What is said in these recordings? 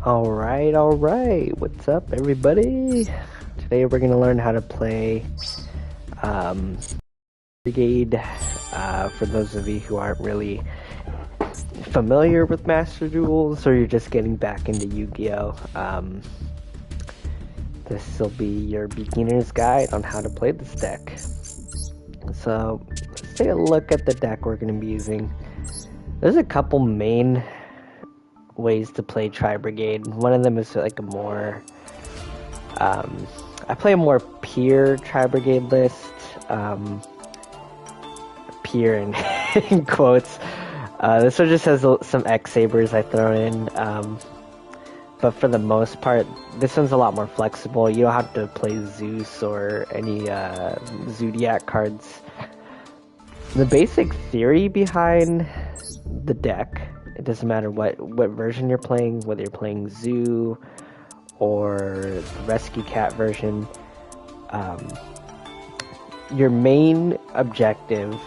Alright, what's up everybody? Today we're gonna learn how to play Brigade. For those of you who aren't really familiar with Master Duels, or you're just getting back into Yu-Gi-Oh! This will be your beginner's guide on how to play this deck. So let's take a look at the deck we're gonna be using. There's a couple main ways to play tribrigade. One of them is like a more I play a more pure tribrigade list, pure in quotes. This one just has some X sabers I throw in, but for the most part this one's a lot more flexible. You don't have to play Zeus or any Zodiac cards. The basic theory behind the deck, it doesn't matter what version you're playing, whether you're playing Zoo or the Rescue Cat version. Your main objective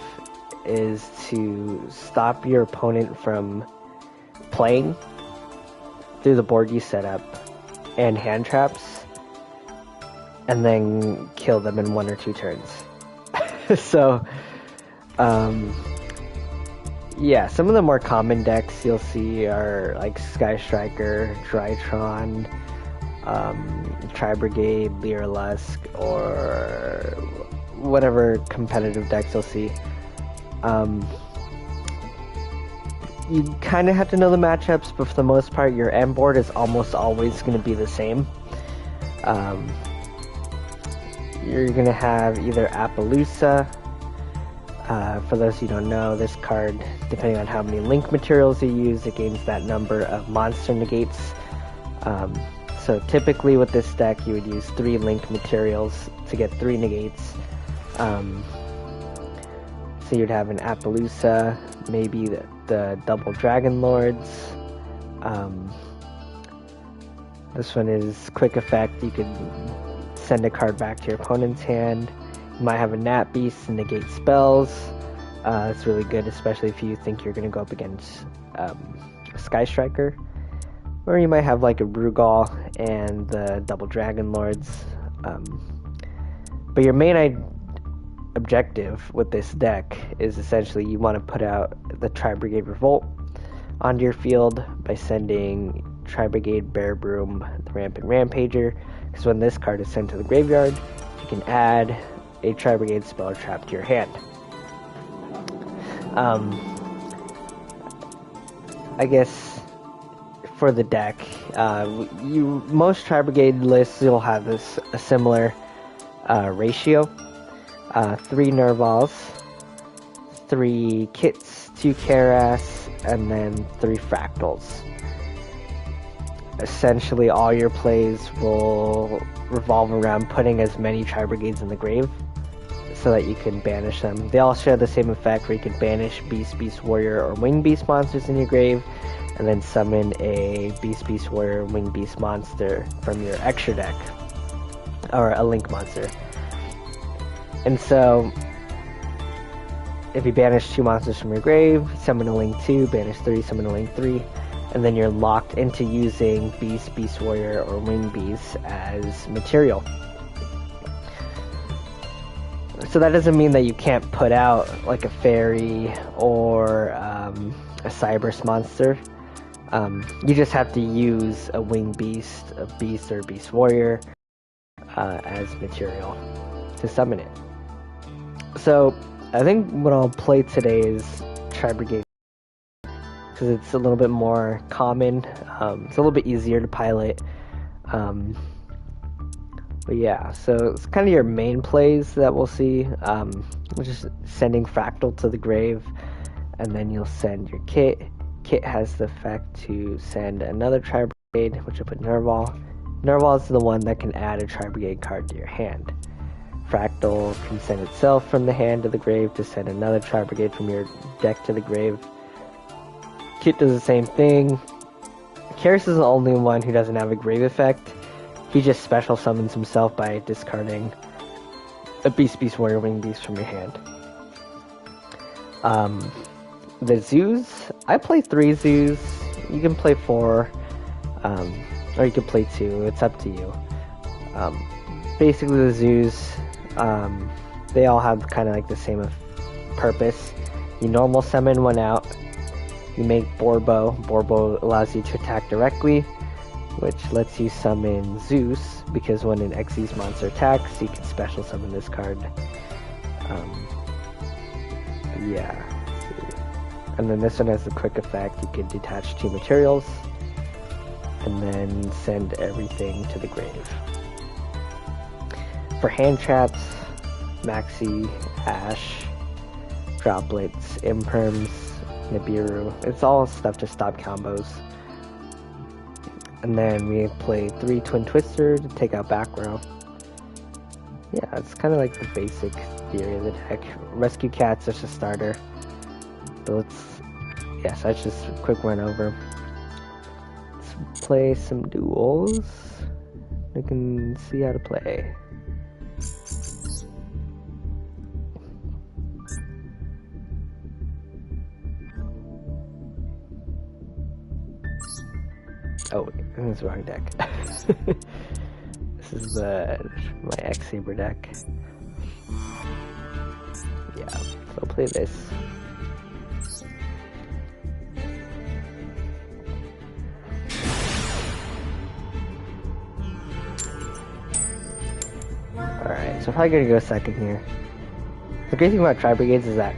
is to stop your opponent from playing through the board you set up and hand traps, and then kill them in 1 or 2 turns. So, yeah, some of the more common decks you'll see are like Sky Striker, Drytron, Tribrigade, Lear Lusk, or whatever competitive decks you'll see. You kind of have to know the matchups, but for the most part your end board is almost always going to be the same. You're going to have either Appaloosa. For those who don't know, this card, depending on how many link materials you use, it gains that number of monster negates. So typically with this deck you would use 3 link materials to get 3 negates. So you'd have an Appaloosa, maybe the double Dragon Lords. This one is quick effect. You could send a card back to your opponent's hand. You might have a Nat Beast to negate spells. It's really good, especially if you think you're going to go up against a Sky Striker. Or you might have like a Rugal and the double Dragon Lords. But your main objective with this deck is essentially you want to put out the Tribrigade Revolt onto your field by sending Tribrigade Bear Broom, the Rampant Rampager, because when this card is sent to the graveyard, you can add a Tribrigade spell or trap to your hand. I guess for the deck, most Tribrigade lists you'll have a similar ratio. 3 Nervals, 3 Kits, 2 Karas, and then 3 Fractals. Essentially all your plays will revolve around putting as many Tribrigades in the grave so that you can banish them. They all share the same effect, where you can banish Beast, Beast Warrior, or Wing Beast monsters in your grave, and then summon a Beast, Beast Warrior, Wing Beast monster from your extra deck, or a Link monster. And so, if you banish 2 monsters from your grave, summon a Link 2, banish 3, summon a Link 3, and then you're locked into using Beast, Beast Warrior, or Wing Beast as material. So that doesn't mean that you can't put out like a Fairy or a Cyberse monster. You just have to use a Wing Beast, a Beast, or a Beast Warrior as material to summon it. So I think what I'll play today is Tribrigade, because it's a little bit more common. It's a little bit easier to pilot. But yeah, so it's kind of your main plays that we'll see, which is sending Fractal to the grave, and then you'll send your Kit. Kit has the effect to send another Tribrigade, which will put Nerval. Nerval is the one that can add a Tribrigade card to your hand. Fractal can send itself from the hand to the grave to send another Tribrigade from your deck to the grave. Kit does the same thing. Karas is the only one who doesn't have a grave effect. He just special summons himself by discarding a Beast, Beast Warrior, Wing Beast from your hand. The zoos, I play 3 zoos. You can play 4. or you could play 2. It's up to you. Basically, the zoos, they all have kind of like the same purpose. You normal summon one out. You make Borbo. Borbo allows you to attack directly, which lets you summon Zeus, because when an Xyz monster attacks, you can special summon this card. Yeah. And then this one has the quick effect. You can detach 2 materials, and then send everything to the grave. For hand traps, Maxi, Ash, Droplets, Imperms, Nibiru. It's all stuff to stop combos. And then we play 3 Twin Twister to take out back row. Yeah, it's kind of like the basic theory of the deck. Rescue Cat's just a starter. So so that's just a quick run over. Let's play some duels. We can see how to play. Oh, this is the wrong deck. This is my X-Saber deck. Yeah, so I'll play this. Alright, so I'm probably gonna go second here. The great thing about tribrigades is that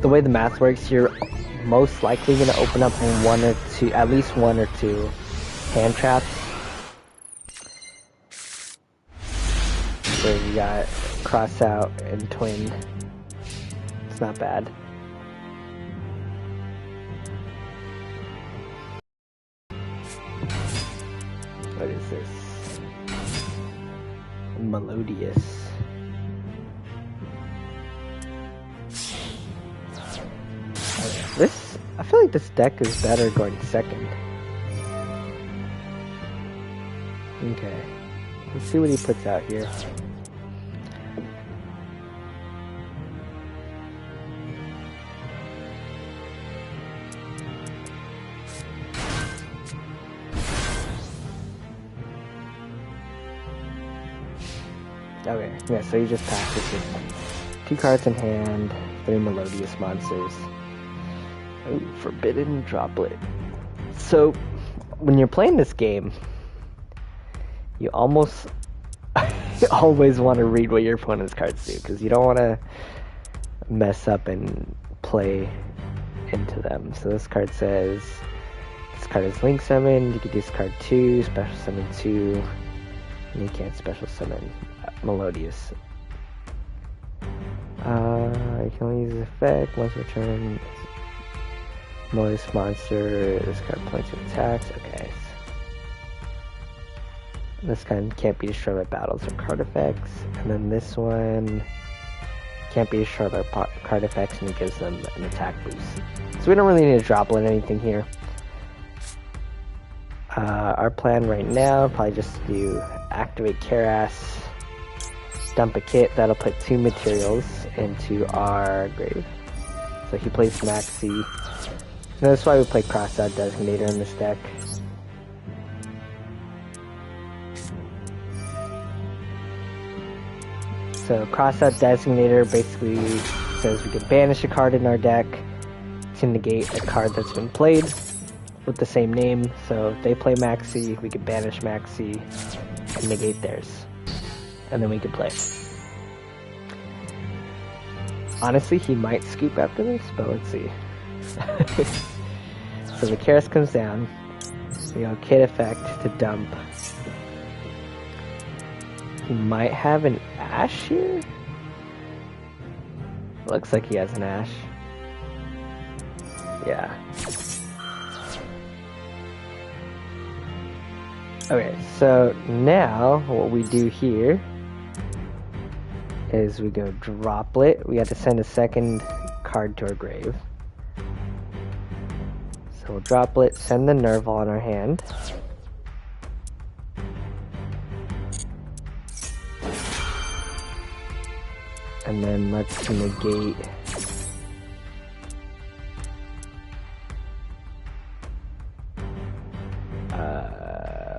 the way the math works, you're most likely going to open up at least one or two hand traps. So you got cross out and twin. It's not bad. What is this? Melodious. I feel like this deck is better going second. Okay, let's see what he puts out here. Okay, yeah, so you just pass this with 2 cards in hand, 3 melodious monsters. Ooh, forbidden droplet. So, when you're playing this game, you almost always want to read what your opponent's cards do, because you don't want to mess up and play into them. So this card says, this card is link summoned, you can discard 2, special summon 2, and you can't special summon Melodious. You can only use this effect once per turn. Melodious monster, this card points to attacks. Okay. This kind can't be destroyed by battles or card effects. And then this one can't be destroyed by card effects, and it gives them an attack boost. So we don't really need to droplet anything here. Our plan right now, probably just do activate Keras, dump a kit, that'll put 2 materials into our grave. So he plays Maxi. And that's why we play Crossout Designator in this deck. So Crossout Designator basically says we can banish a card in our deck to negate a card that's been played with the same name. So if they play Maxi, we can banish Maxi and negate theirs. And then we can play. Honestly, he might scoop after this, but let's see. So the Keras comes down. We go kit effect to dump. He might have an Ash here? Looks like he has an Ash. Yeah. Okay, so now what we do here is we go droplet. We have to send a second card to our grave. So we'll droplet, send the Nerval in our hand. And then let's negate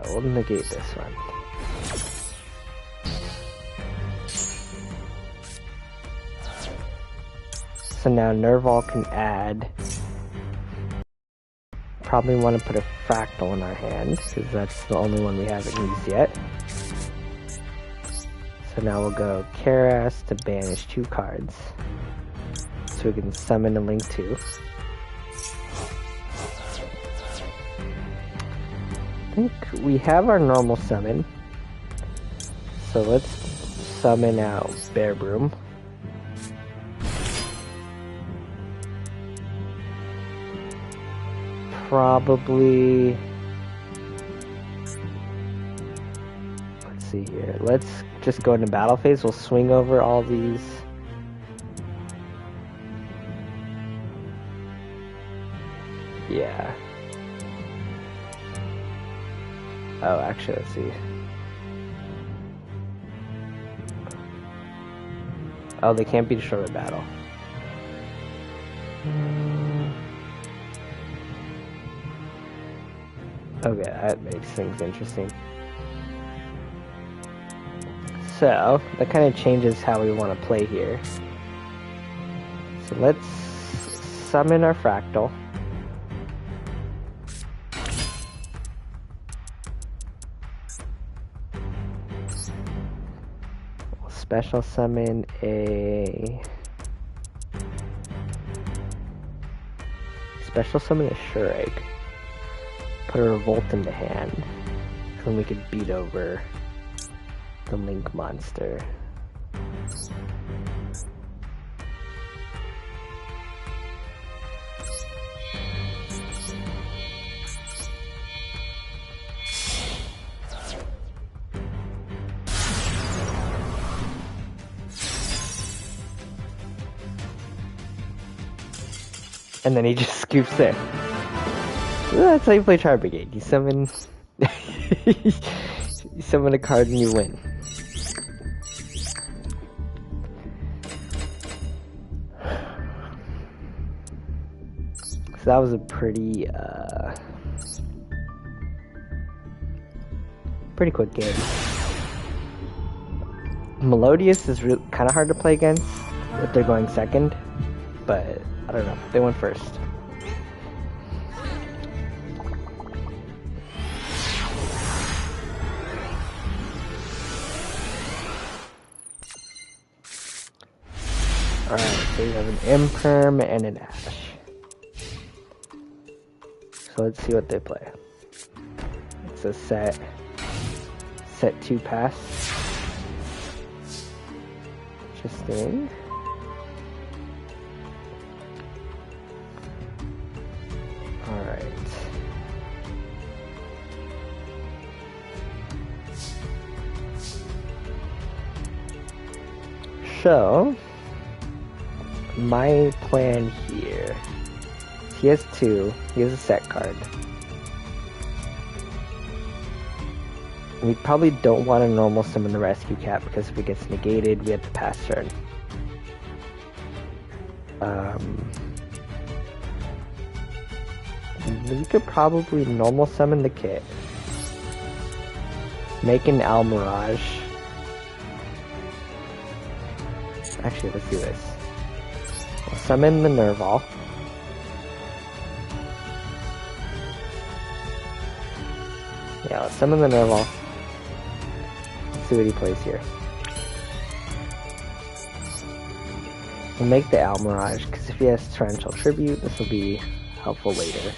we'll negate this one. So now Nerval can add. Probably want to put a fractal in our hand, because that's the only one we haven't used yet. So now we'll go Karas to banish 2 cards. So we can summon a Link 2. I think we have our normal summon. So let's summon out Bear Broom. Probably, let's see here, let's just go into battle phase. We'll swing over all these. Yeah. Oh, actually, let's see. Oh, they can't be destroyed in battle. Okay, that makes things interesting. So, that kind of changes how we want to play here. So let's summon our fractal. We'll special summon a... Special summon a Shureg. Put a Revolt into hand, so then we could beat over the Link monster. And then he just scoops in. That's how you play Tribrigade. You summon... you summon a card and you win. So that was a pretty quick game. Melodious is kind of hard to play against if they're going second, but I don't know. They went first. Alright, so we have an Imperm and an Ash. So let's see what they play. It's a set 2 pass. Interesting. Alright. So my plan here, he has 2, he has a set card. We probably don't want to normal summon the rescue cat because if it gets negated, we have to pass turn. We could probably normal summon the kit. Make an Almirage. Actually, let's do this. We'll summon the Nerval. Yeah, let's summon the Nerval. Let's see what he plays here. We'll make the Almirage, because if he has Torrential Tribute, this will be helpful later.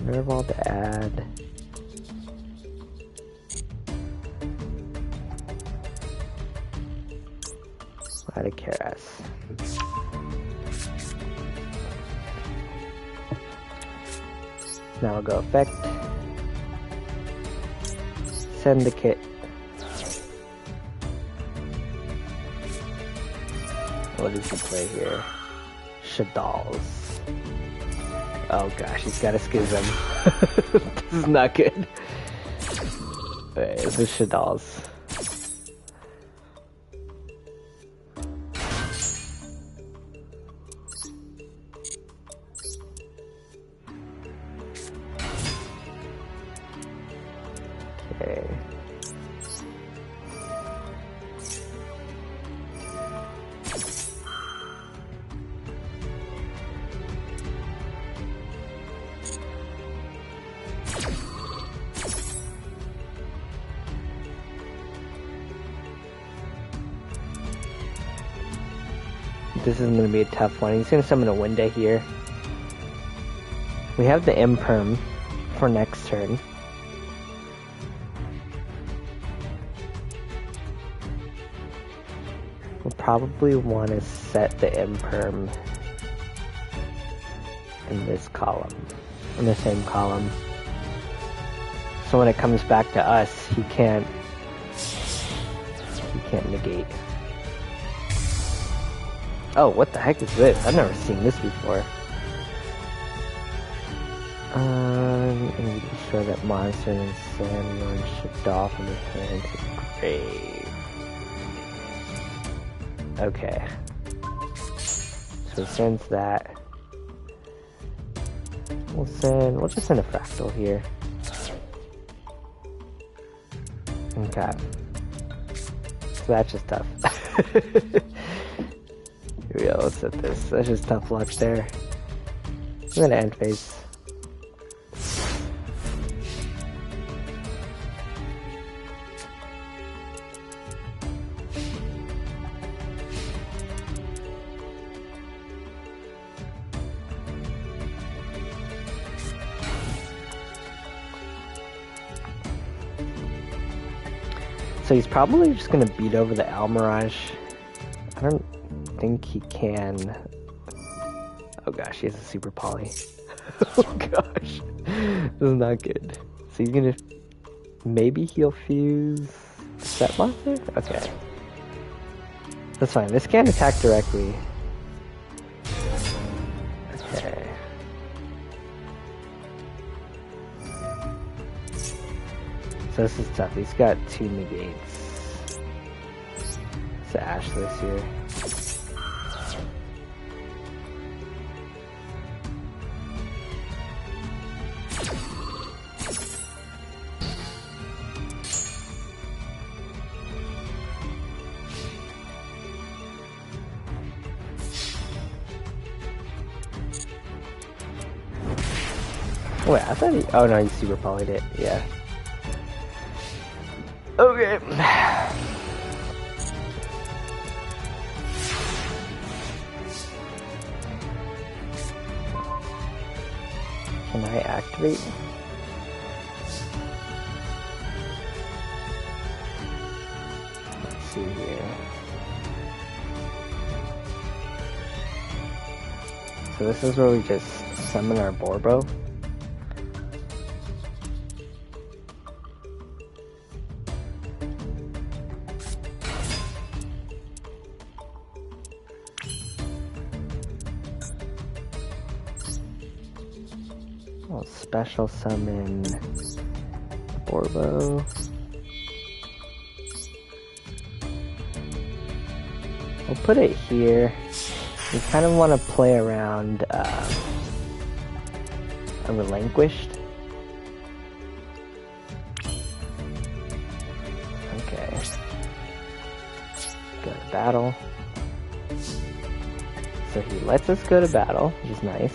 Nerval to add. Add a Karas. Now I'll go effect. Send the kit. What does he play here? Shadals. Oh gosh, he's got a Schism. This is not good. Alright, this is Shadals. Okay. This is going to be a tough one. He's going to summon a Winda here. We have the Imperm for next turn. We'll probably want to set the Imperm in this column, in the same column. So when it comes back to us, he can't negate. Oh, what the heck is this? I've never seen this before. And we destroy that monster and send one shipped off from the hand to the grave. Okay. So it sends that. We'll just send a fractal here. Okay. So that's just tough. Here we go, let's set this. That's just tough luck there. I'm gonna end phase. So he's probably just gonna beat over the Almirage. I don't think he can. Oh gosh, he has a super poly. Oh gosh, this is not good. So he's gonna maybe he'll fuse the set monster? Okay. That's fine. This can't attack directly. Okay. So this is tough. He's got 2 negates. It's the Ashless here. Wait, I thought he... Oh no, he super polyed it. Yeah. Okay. Can I activate? Let's see here. So this is where we just summon our Borbo. I'll special summon Borbo. We'll put it here. We kind of want to play around a Relinquished. Okay. Go to battle. So he lets us go to battle, which is nice.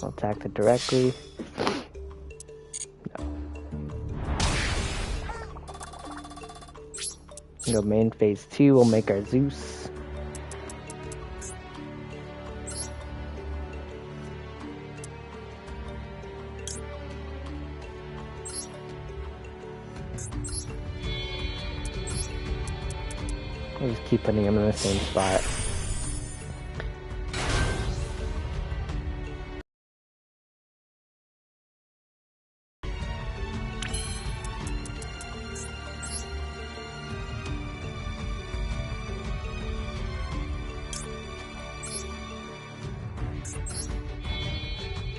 I'll attack it directly. No. Go main phase 2, we'll make our Zeus. We'll just keep putting him in the same spot.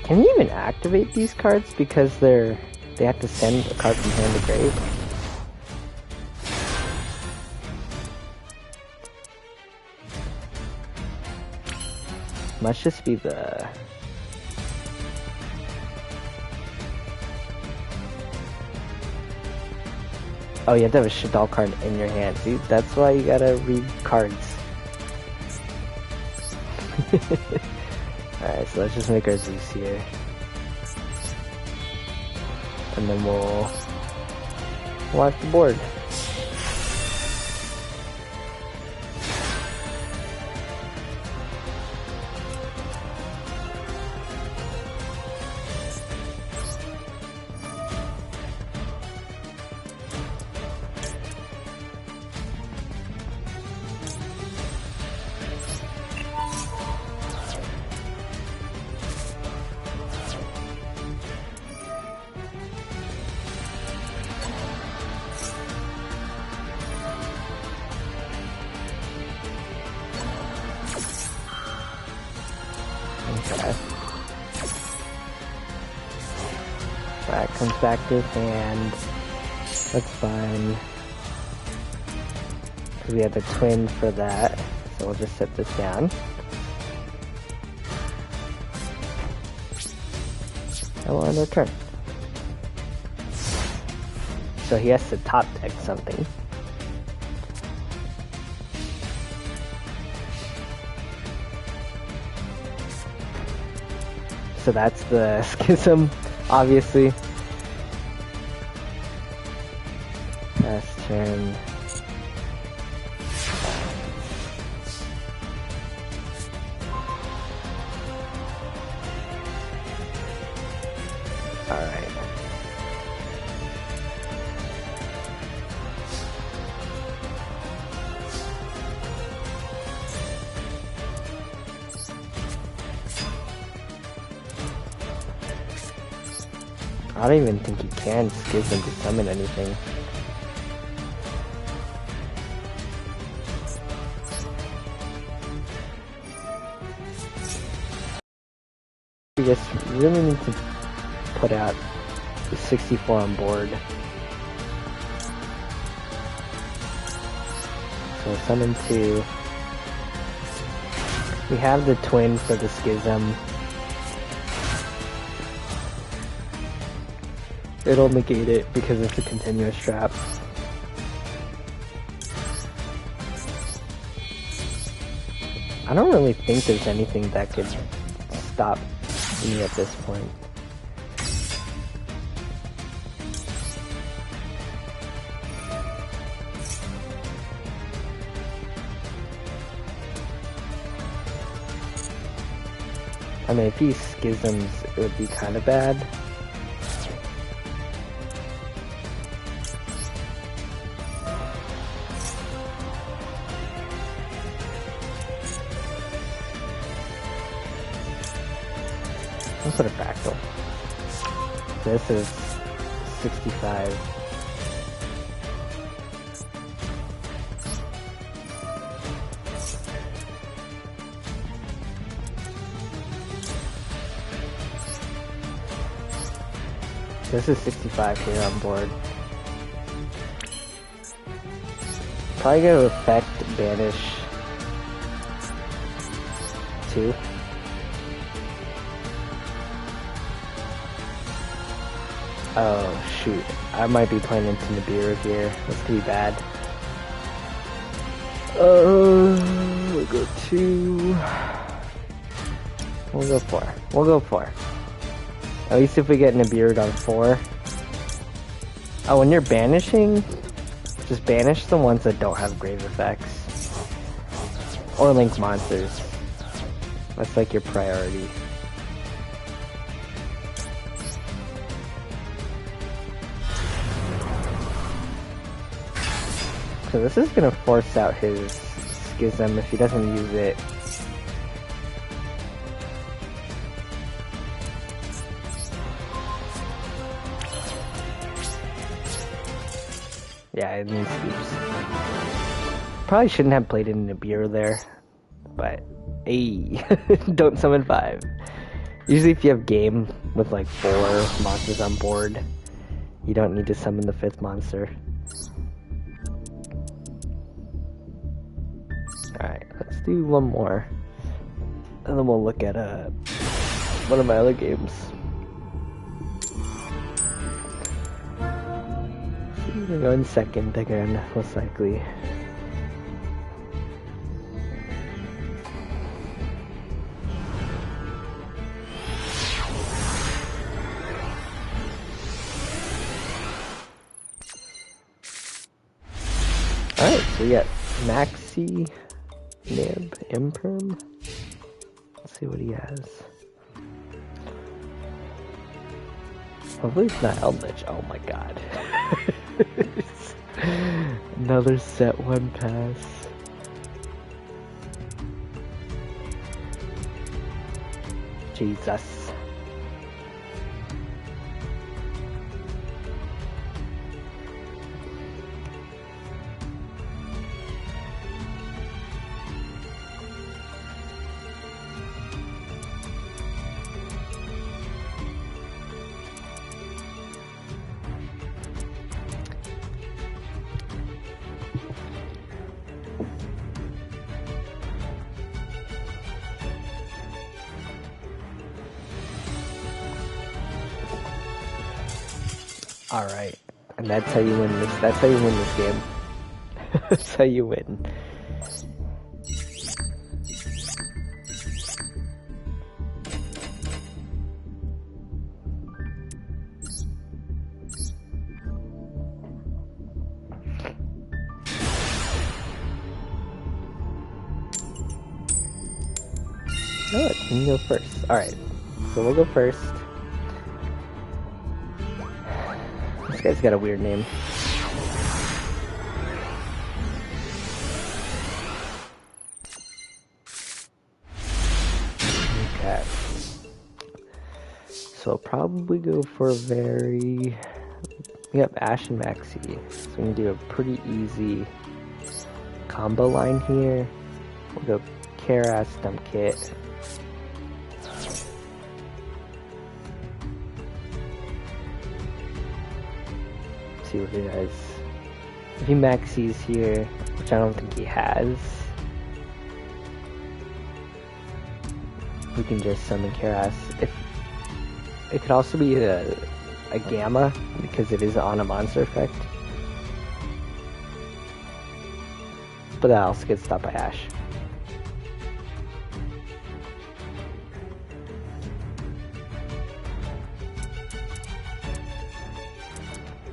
Can you even activate these cards because they have to send a card from hand to grave? Must just be the... Oh, you have to have a Shadal card in your hand. See, that's why you gotta read cards. Alright, so let's just make our Zeus here. And then we'll wipe the board. Okay. That comes back to his hand. That's fine. Because we have the twin for that. So we'll just set this down. And we'll end our turn. So he has to top deck something. So that's the Schism, obviously. Last turn. Alright. I don't even think he can Schism to summon anything. We just really need to put out the 64 on board. So summon 2. We have the twin for the Schism. It'll negate it because it's a continuous trap. I don't really think there's anything that could stop me at this point. I mean, if he Schisms, it would be kind of bad. Let's put a fractal. This is 65. This is 65 here on board. Probably gonna affect banish 2. Oh shoot, I might be playing into Nibiru here. This could be bad. We'll go 2. We'll go 4. We'll go 4. At least if we get Nibiru on 4. Oh, when you're banishing, just banish the ones that don't have grave effects. Or link monsters. That's like your priority. So this is gonna force out his Schism if he doesn't use it. Yeah, it needs sweeps. Probably shouldn't have played in Nibiru there, but hey, don't summon 5. Usually if you have game with like 4 monsters on board, you don't need to summon the 5th monster. Alright, let's do one more. And then we'll look at one of my other games. gonna go in second again, most likely. Alright, so we got Maxi, Nib, Imperm. Let's see what he has. Hopefully it's not Eldritch. Oh my god. Another set 1 pass. Jesus. Alright. And that's how you win this. That's how you win this game. That's how you win. Oh, it can go first. Alright. So we'll go first. This guy's got a weird name. Okay. So I'll probably go for a very... We have Ash and Maxi. So we can do a pretty easy combo line here. We'll go Karas, Dump Kit. See what he does. If he maxis here, which I don't think he has, we can just summon Karas. If it could also be a Gamma because it is on a monster effect, but that also gets stopped by Ash.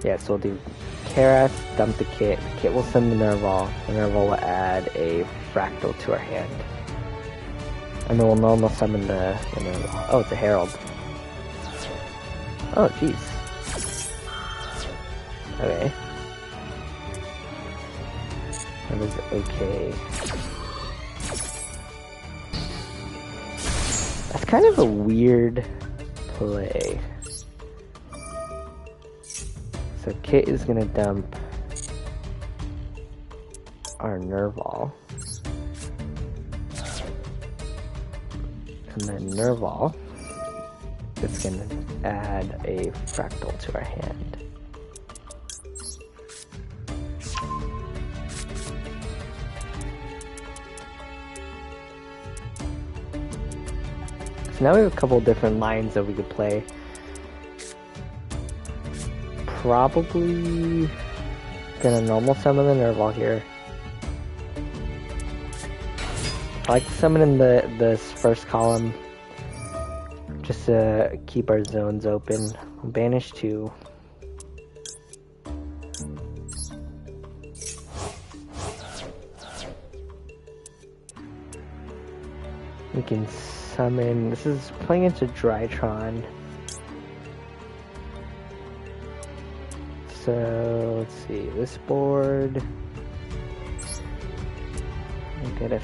Yeah, so we'll do Karas, dump the kit. The kit will send the Nerval. The Nerval will add a Fractal to our hand. And then we'll normal summon the Nerval. Oh, it's a Herald. Oh, jeez. Okay. That is okay. That's kind of a weird play. So Kit is gonna dump our Nerval. And then Nerval is gonna add a Fractal to our hand. So now we have a couple different lines that we could play. Probably gonna normal summon the Nerval here. I like to summon in this first column just to keep our zones open. We'll banish 2. We can summon. This is playing into Drytron. So let's see, this board, we'll get a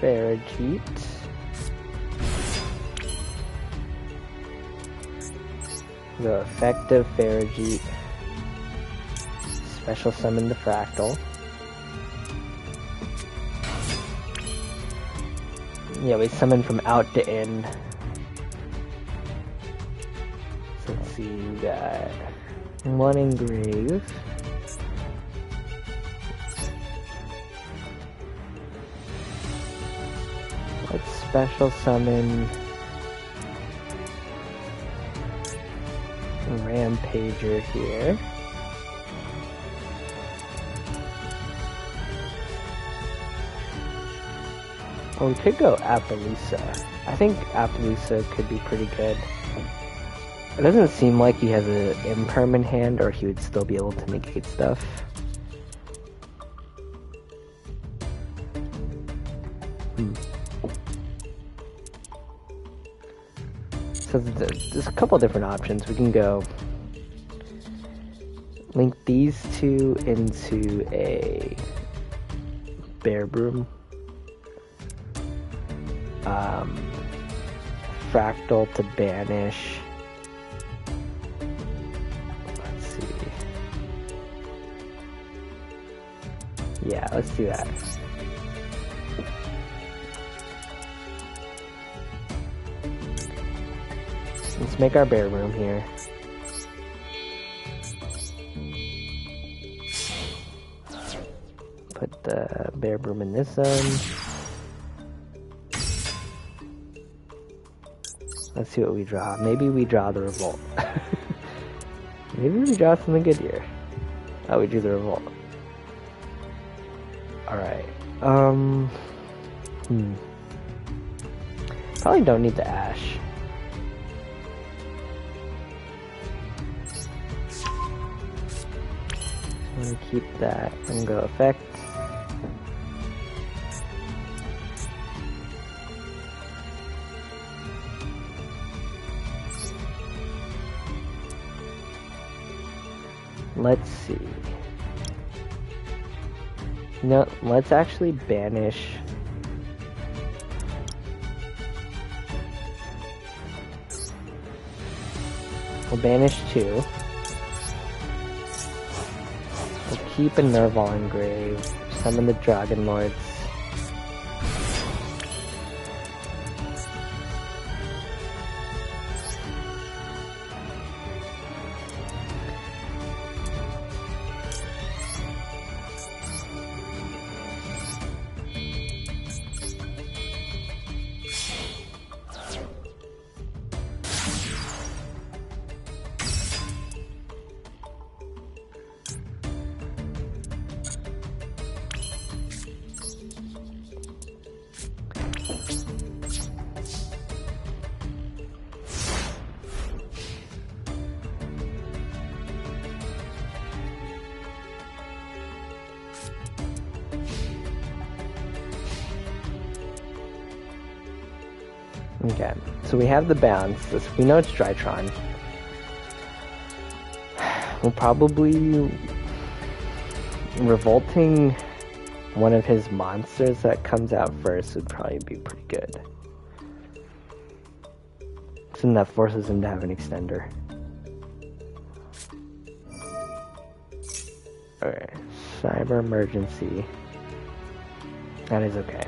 Farrageet. The effective Farrageet, special summon the Fractal. Yeah, we summon from out to in. So let's see, we got 1 engrave. Let's special summon Rampager here. Well, we could go Appaloosa. I think Appaloosa could be pretty good. It doesn't seem like he has an impermanent hand, or he would still be able to negate stuff. So there's a couple different options. We can go link these two into a bear broom. Fractal to banish. Let's see. Yeah, let's do that. Let's make our bear room here. Put the bear broom in this zone. Let's see what we draw. Maybe we draw the revolt. Maybe we draw something good here. Oh, we drew the revolt. Alright. Probably don't need the ash. I'm gonna keep that and go effect. Let's see. No, let's actually banish. We'll banish 2. We'll keep a Nerval engraved. Summon the Dragon Lords. Okay, so we have the bounce. We know it's Drytron. We'll probably revolting one of his monsters that comes out first would probably be pretty good. So then that forces him to have an extender. Okay, Cyber Emergency. That is okay.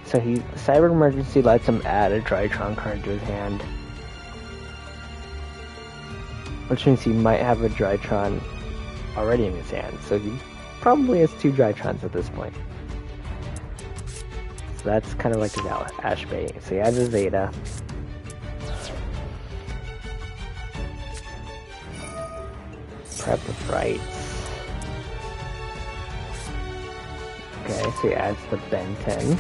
So Cyber Emergency lets him add a Drytron card to his hand. Which means he might have a Drytron already in his hand. So he probably has 2 Drytrons at this point. So that's kind of like his Ash bait. So he adds a Zeta. Prep of Rights. Okay, so he adds the Ben 10.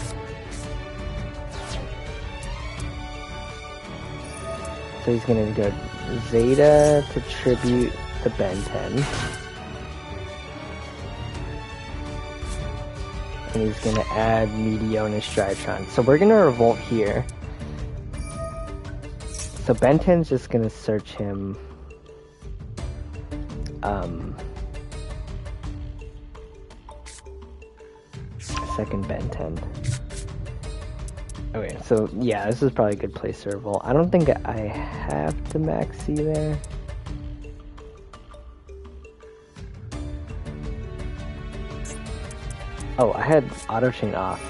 So he's gonna go Zeta to tribute the Ben 10. And he's gonna add Meteonis Drytron. So we're gonna revolt here. So Ben 10's just gonna search him. Second Ben 10. Okay, so yeah, this is probably a good place to revolt. I don't think I have to maxi there. Oh, I had auto chain off.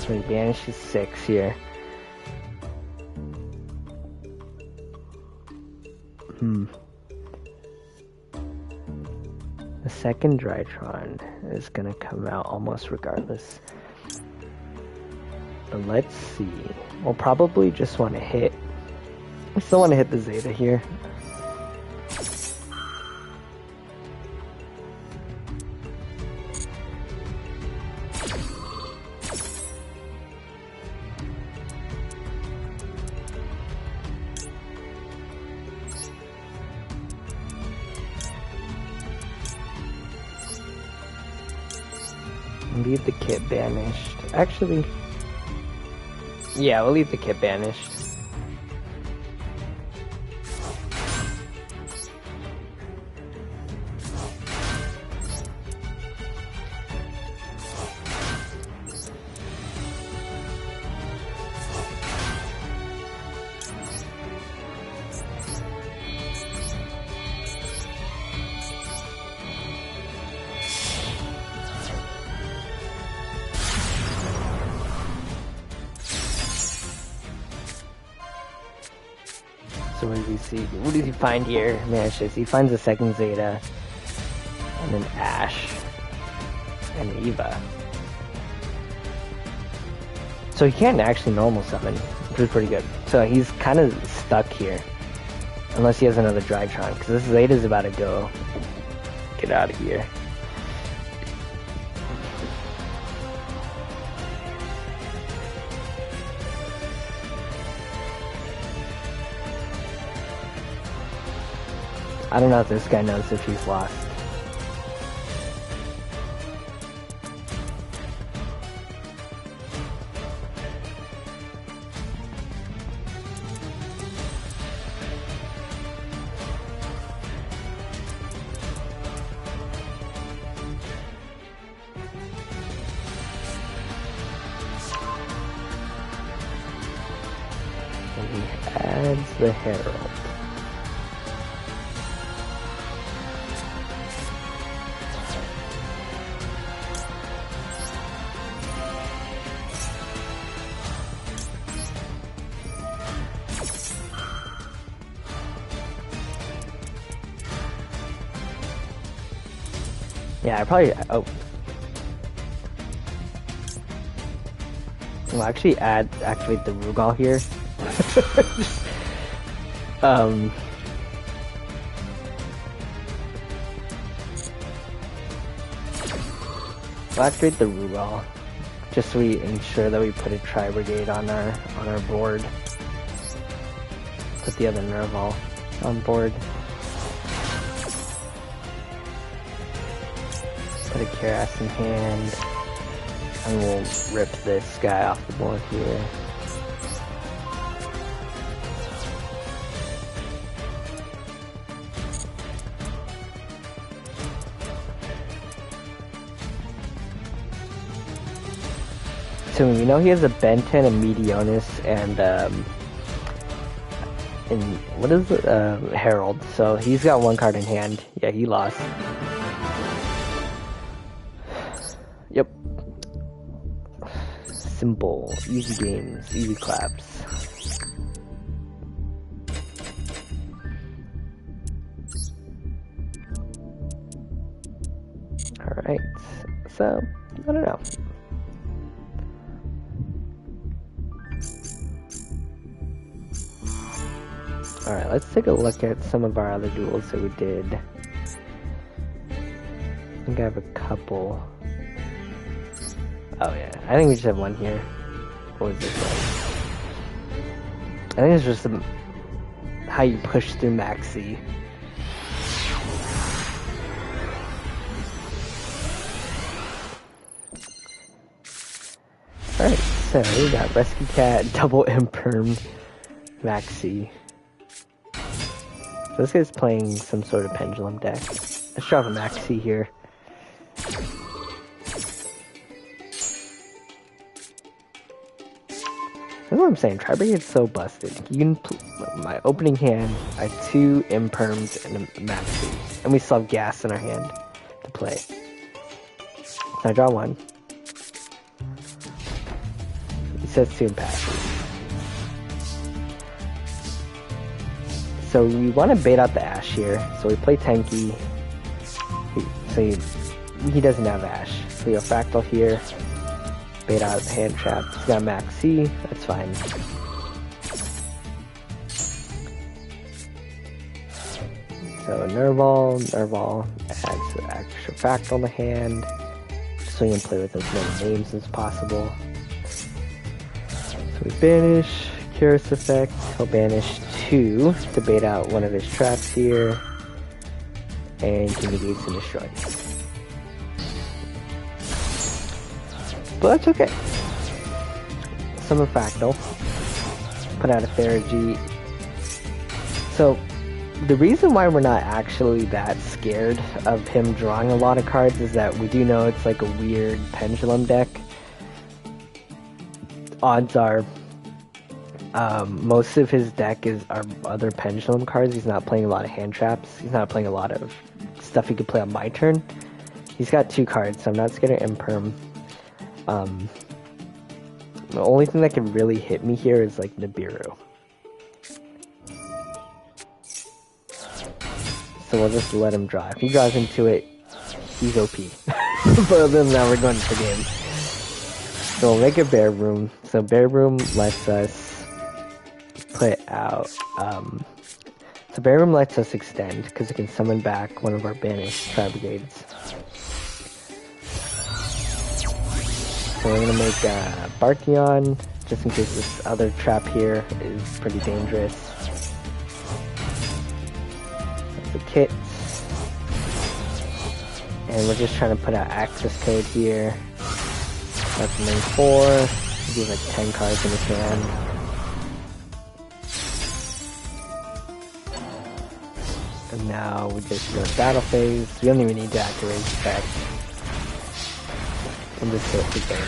So he banishes 6 here. The second Drytron is gonna come out almost regardless. But let's see. We'll probably just want to hit. We still want to hit the Zeta here. Leave the kit banished. Actually, yeah, we'll leave the kit banished. So what does he see? What does he find here? Manches. He finds a second Zeta, and an Ash, and an Eva. So he can't actually normal summon, which is pretty good. So he's kind of stuck here, unless he has another Drytron, because this Zeta's about to go. Get out of here. I don't know if this guy knows if he's lost. And he adds the Herald. Yeah, I probably, we'll actually activate the Rugal here. We'll activate the Rugal, just so we ensure that we put a tribrigade on our board. Put the other Nerval on board. Put a Karass in hand, and we'll rip this guy off the board here. So we know he has a Benton, a Medionis, and what is it? Herald. So he's got one card in hand. Yeah, he lost. Yep. Simple, easy games, easy claps. Alright, so, I don't know. Alright, let's take a look at some of our other duels that we did. I think I have a couple. Oh yeah, I think we just have one here. What was this one? I think it's just how you push through Maxi. Alright, so we got Rescue Cat, Double Imperm, Maxi. So this guy's playing some sort of pendulum deck. Let's drop a Maxi here. That's what I'm saying, Tribrigade's so busted. You can my opening hand, I have 2 Imperms and a Maxi. And we still have gas in our hand to play. So I draw 1. sets 2 and passes. So we want to bait out the Ash here. So we play Tenki. He doesn't have Ash. So we go Fractal here. Bait out hand trap. He's got Max C. That's fine. So Nerval adds the extra Fractal in the hand. So we can play with as many names as possible. So we banish. Curious Effect. He'll banish 2 to bait out one of his traps here. And he negates and destroys. But that's okay. Summon Fractal. Put out a Ferrogy. So, the reason why we're not actually that scared of him drawing a lot of cards is that we do know it's like a weird pendulum deck. Odds are, most of his deck are other pendulum cards. He's not playing a lot of hand traps. He's not playing a lot of stuff he could play on my turn. He's got 2 cards, so I'm not scared of Imperm. The only thing that can really hit me here is like Nibiru. So we'll just let him draw. If he draws into it, he's OP. But other than that, we're going to the game. So we'll make a Bear Room. So Bear Room lets us put out, so Bear Room lets us extend, because it can summon back one of our banished tribrigades. So we're going to make Barkion, just in case this other trap here is pretty dangerous. That's the kit. And we're just trying to put out access code here. That's lane 4. He has like 10 cards in his hand. And now we just go to battle phase. We don't even need to activate effect. And just hit the game.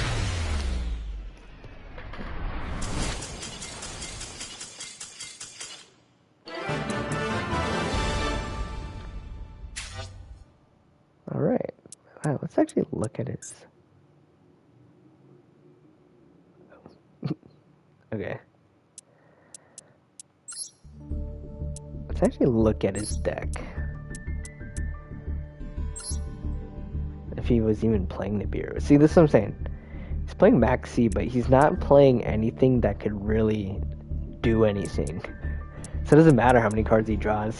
Alright. Wow, let's actually look at his... Okay. Let's actually look at his deck. If he was even playing Nibiru. See, this is what I'm saying. He's playing Max C, but he's not playing anything that could really do anything. So it doesn't matter how many cards he draws.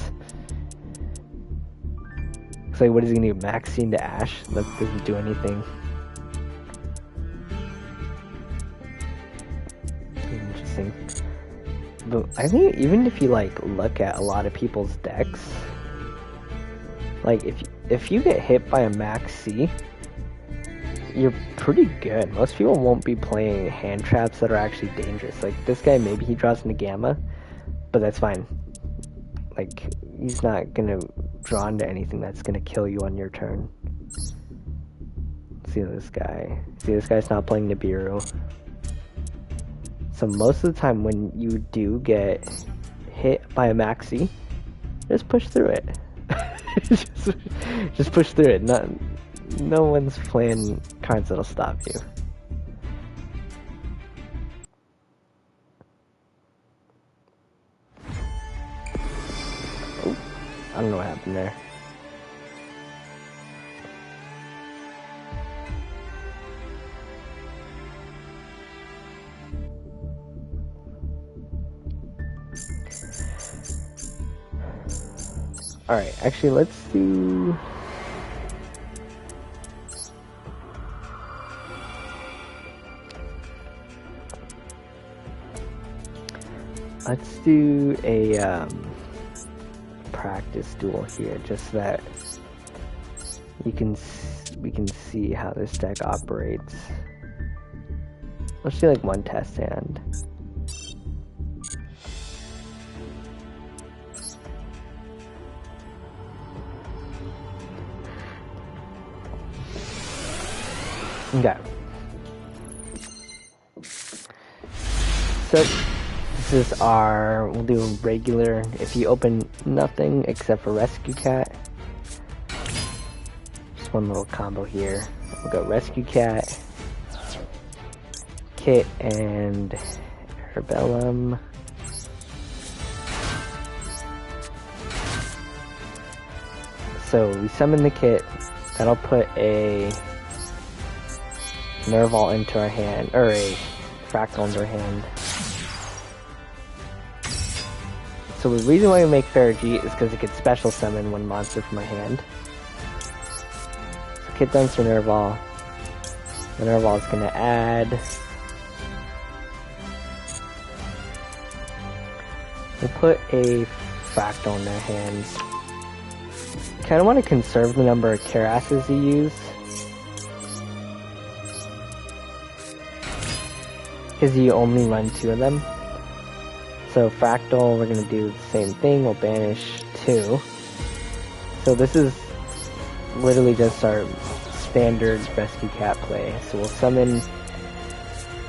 It's like, what is he gonna do? Max C into Ash? That doesn't do anything. Interesting. But I think even if you like look at a lot of people's decks, like if you get hit by a Max C, you're pretty good. Most people won't be playing hand traps that are actually dangerous. Like this guy, maybe he draws into Gamma, but that's fine. Like he's not gonna draw into anything that's gonna kill you on your turn. See this guy. See, this guy's not playing Nibiru. So most of the time when you do get hit by a Maxi, just push through it. just push through it. No one's playing cards that'll stop you. Oh, I don't know what happened there. Alright, actually let's do... Let's do a practice duel here, just so that we can see how this deck operates. Let's do like one test hand. Okay. So this is our, we'll do a regular, if you open nothing except for Rescue Cat. Just one little combo here. We'll go Rescue Cat, Kit and Herbellum. So we summon the Kit. That'll put a Nerval into our hand, or a Fractal into our hand. So the reason why we make Ferrogy is because it can special summon one monster from our hand. So Kit dumps for Nerval. The Nerval is going to add. We'll put a Fractal in their hands. Kind of want to conserve the number of Kerasses you use, because you only run 2 of them. So Fractal, we're going to do the same thing. We'll banish 2. So this is literally just our standard Rescue Cat play. So we'll summon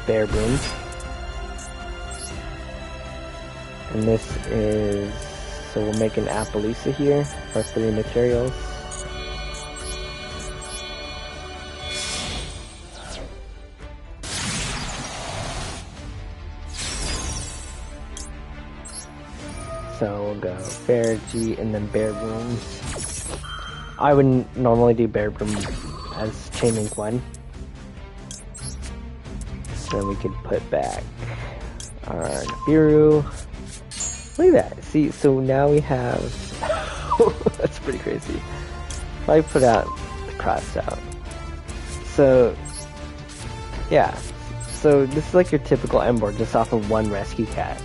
Bear Boom. And this is, so we'll make an Appaloosa here for 3 materials. So we'll go Ferrogy and then Bear Boom. I wouldn't normally do Bear Boom as Chain Link 1. So then we could put back our Nibiru. Look at that. See, so now we have... That's pretty crazy. I put out the crossed out. So, yeah. So this is like your typical end board just off of 1 Rescue Cat.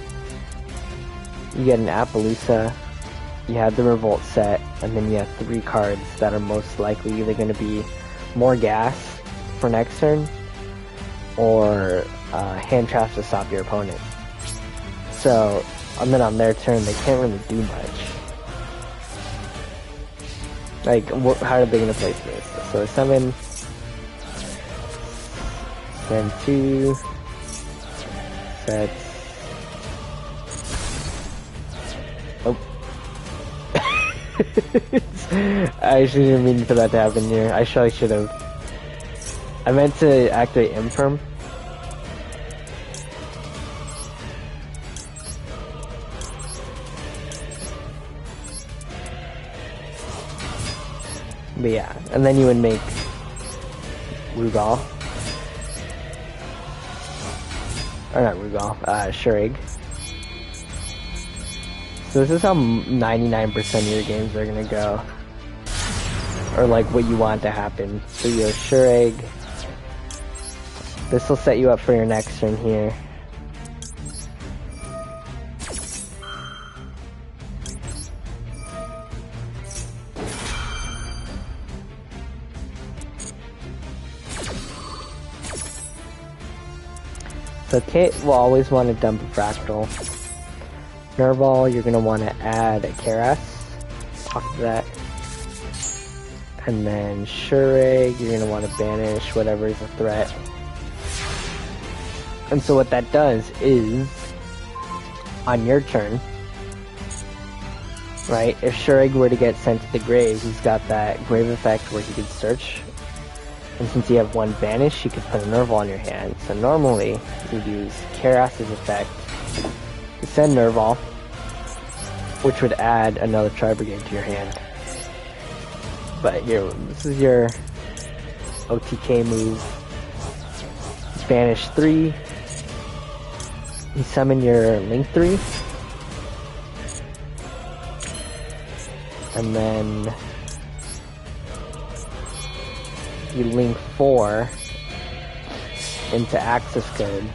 You get an Appaloosa, you have the Revolt set, and then you have 3 cards that are most likely either going to be more gas for next turn, or hand traps to stop your opponent. So, and then on their turn, they can't really do much. Like, how are they going to play this? So summon, send 2, sets. Oh. I shouldn't mean for that to happen here. I probably should have. I meant to activate Imperm. But yeah, and then you would make Rugal. Or not Rugal, Shurig. So this is how 99% of your games are gonna go. Or like what you want to happen. So you have Shurig. This will set you up for your next turn here. So Kit will always want to dump a Fractal. Nerval, you're going to want to add a Keras off of that. And then Shurig, you're going to want to banish whatever is a threat. And so what that does is, on your turn, right, if Shurig were to get sent to the grave, he's got that grave effect where he could search. And since you have 1 banish, you could put a Nerval on your hand. So normally, you'd use Keras's effect to send Nerval, which would add another tribrigade to your hand. But here, this is your OTK move. Banish 3. You summon your Link 3. And then you link 4 into Access Code.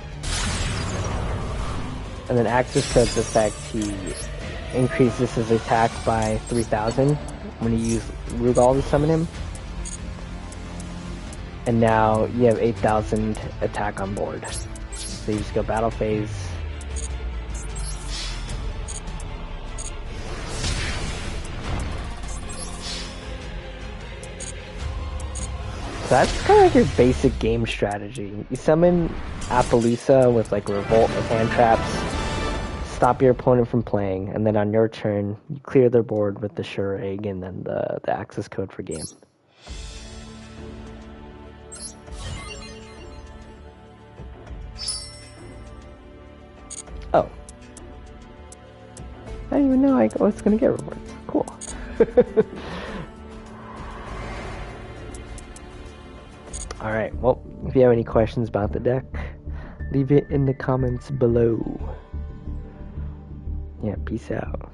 And then Access Code's effect, he increases his attack by 3,000 when you use Rugal to summon him. And now you have 8,000 attack on board. So you just go battle phase. So that's kind of like your basic game strategy. You summon Appaloosa with like Revolt and hand traps, stop your opponent from playing, and then on your turn, you clear their board with the Shurig and then the access code for game. I didn't even know I was gonna get rewards. Cool. Alright, well, if you have any questions about the deck, leave it in the comments below. Yeah, peace out.